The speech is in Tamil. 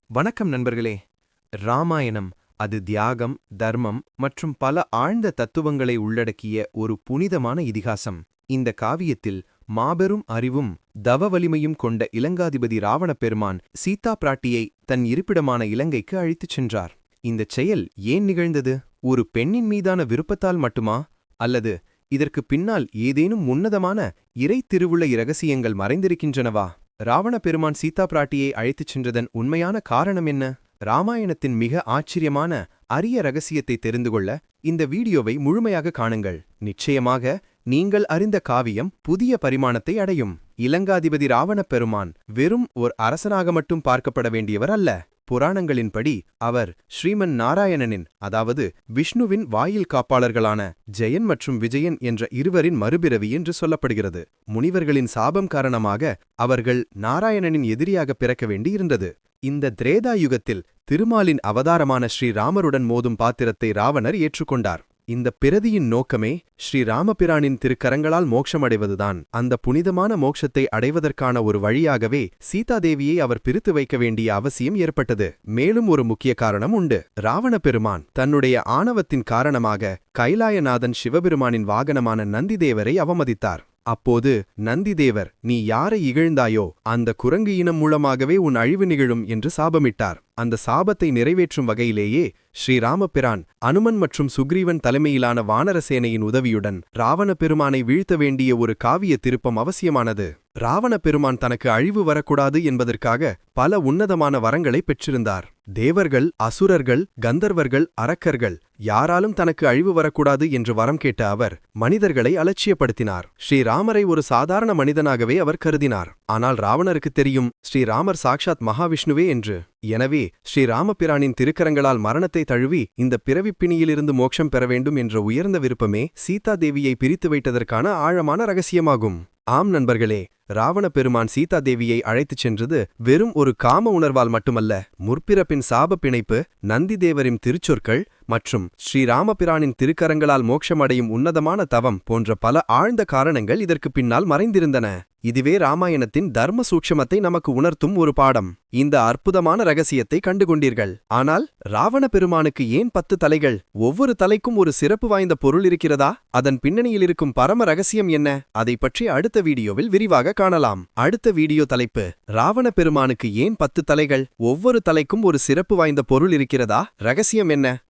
வணக்கம் நண்பர்களே. ராமாயணம் அது தியாகம், தர்மம் மற்றும் பல ஆழ்ந்த தத்துவங்களை உள்ளடக்கிய ஒரு புனிதமான இதிகாசம். இந்த காவியத்தில் மாபெரும் அறிவும் தவ வலிமையும் கொண்ட இலங்காதிபதி ராவணப் பெருமான் சீதா பிராட்டியை தன் இருப்பிடமான இலங்கைக்கு அழைத்துச் சென்றார். இந்தச் செயல் ஏன் நிகழ்ந்தது? ஒரு பெண்ணின் மீதான விருப்பத்தால் மட்டுமா, அல்லது இதற்குப் பின்னால் ஏதேனும் உன்னதமான இறை திருவுள்ள இரகசியங்கள் மறைந்திருக்கின்றனவா? ராவண பெருமான் சீதா பிராட்டியை அழைத்துச் சென்றதன் உண்மையான காரணம் என்ன? ராமாயணத்தின் மிக ஆச்சரியமான அரிய ரகசியத்தை தெரிந்து கொள்ள இந்த வீடியோவை முழுமையாக காணுங்கள். நிச்சயமாக நீங்கள் அறிந்த காவியம் புதிய பரிமாணத்தை அடையும். இலங்காதிபதி ராவணப் பெருமான் வெறும் ஓர் அரசனாக மட்டும் பார்க்கப்பட வேண்டியவர் அல்ல. புராணங்களின்படி அவர் ஸ்ரீமன் நாராயணனின், அதாவது விஷ்ணுவின் வாயில் காப்பாளர்களான ஜெயன் மற்றும் விஜயன் என்ற இருவரின் மறுபிறவி என்று சொல்லப்படுகிறது. முனிவர்களின் சாபம் காரணமாக அவர்கள் நாராயணனின் எதிரியாக பிறக்க வேண்டியிருந்தது. இந்த திரேதா யுகத்தில் திருமாலின் அவதாரமான ஸ்ரீராமருடன் மோதும் பாத்திரத்தை ராவணர் ஏற்றுக்கொண்டார். இந்த பிரதியின் நோக்கமே ஸ்ரீராமபிரானின் திருக்கரங்களால் மோட்சமடைவதுதான். அந்த புனிதமான மோட்சத்தை அடைவதற்கான ஒரு வழியாகவே சீதாதேவியை அவர் பிரித்து வைக்க வேண்டிய அவசியம் ஏற்பட்டது. மேலும் ஒரு முக்கிய காரணம் உண்டு. ராவண பெருமான் தன்னுடைய ஆணவத்தின் காரணமாக கைலாயநாதன் சிவபெருமானின் வாகனமான நந்திதேவரை அவமதித்தார். அப்போது நந்திதேவர், நீ யாரை இகழ்ந்தாயோ அந்த குரங்கு இனம் மூலமாகவே உன் அழிவு நிகழும் என்று சாபமிட்டார். அந்த சாபத்தை நிறைவேற்றும் வகையிலேயே ஸ்ரீராமபிரான் அனுமன் மற்றும் சுக்ரீவன் தலைமையிலான வானரசேனையின் உதவியுடன் ராவண பெருமானை வீழ்த்த வேண்டிய ஒரு காவிய திருப்பம் அவசியமானது. ராவண பெருமான் தனக்கு அழிவு வரக்கூடாது என்பதற்காக பல உன்னதமான வரங்களை பெற்றிருந்தார். தேவர்கள், அசுரர்கள், கந்தர்வர்கள், அரக்கர்கள் யாராலும் தனக்கு அழிவு வரக்கூடாது என்று வரம் கேட்ட அவர் மனிதர்களை அலட்சியப்படுத்தினார். ஸ்ரீராமரை ஒரு சாதாரண மனிதனாகவே அவர் கருதினார். ஆனால் ராவணருக்கு தெரியும் ஸ்ரீராமர் சாக்ஷாத் மகாவிஷ்ணுவே என்று. எனவே ஸ்ரீராமபிரானின் திருக்கரங்களால் மரணத்தை தழுவி இந்த பிறவிப்பிணியிலிருந்து மோட்சம் பெற வேண்டும் என்ற உயர்ந்த விருப்பமே சீதா தேவியை பிரித்து வைத்ததற்கான ஆழமான ரகசியமாகும். ஆம் நண்பர்களே, ராவண பெருமான் சீதா தேவியை அழைத்துச் சென்றது வெறும் ஒரு காம உணர்வால் மட்டுமல்ல. முற்பிறப்பின் சாப பிணைப்பு, நந்திதேவரின் திருச்சொற்கள் மற்றும் ஸ்ரீராமபிரானின் திருக்கரங்களால் மோட்சமடையும் உன்னதமான தவம் போன்ற பல ஆழ்ந்த காரணங்கள் இதற்கு பின்னால் மறைந்திருந்தன. இதுவே ராமாயணத்தின் தர்ம சூட்சமத்தை நமக்கு உணர்த்தும் ஒரு பாடம். இந்த அற்புதமான ரகசியத்தை கண்டுகொண்டீர்கள். ஆனால் ராவண பெருமானுக்கு ஏன் 10 தலைகள்? ஒவ்வொரு தலைக்கும் ஒரு சிறப்பு வாய்ந்த பொருள் இருக்கிறதா? அதன் பின்னணியில் இருக்கும் பரம ரகசியம் என்ன? அதை பற்றி அடுத்த வீடியோவில் விரிவாக காணலாம். அடுத்த வீடியோ தலைப்பு: ராவண பெருமானுக்கு ஏன் 10 தலைகள்? ஒவ்வொரு தலைக்கும் ஒரு சிறப்பு வாய்ந்த பொருள் இருக்கிறதா? ரகசியம் என்ன?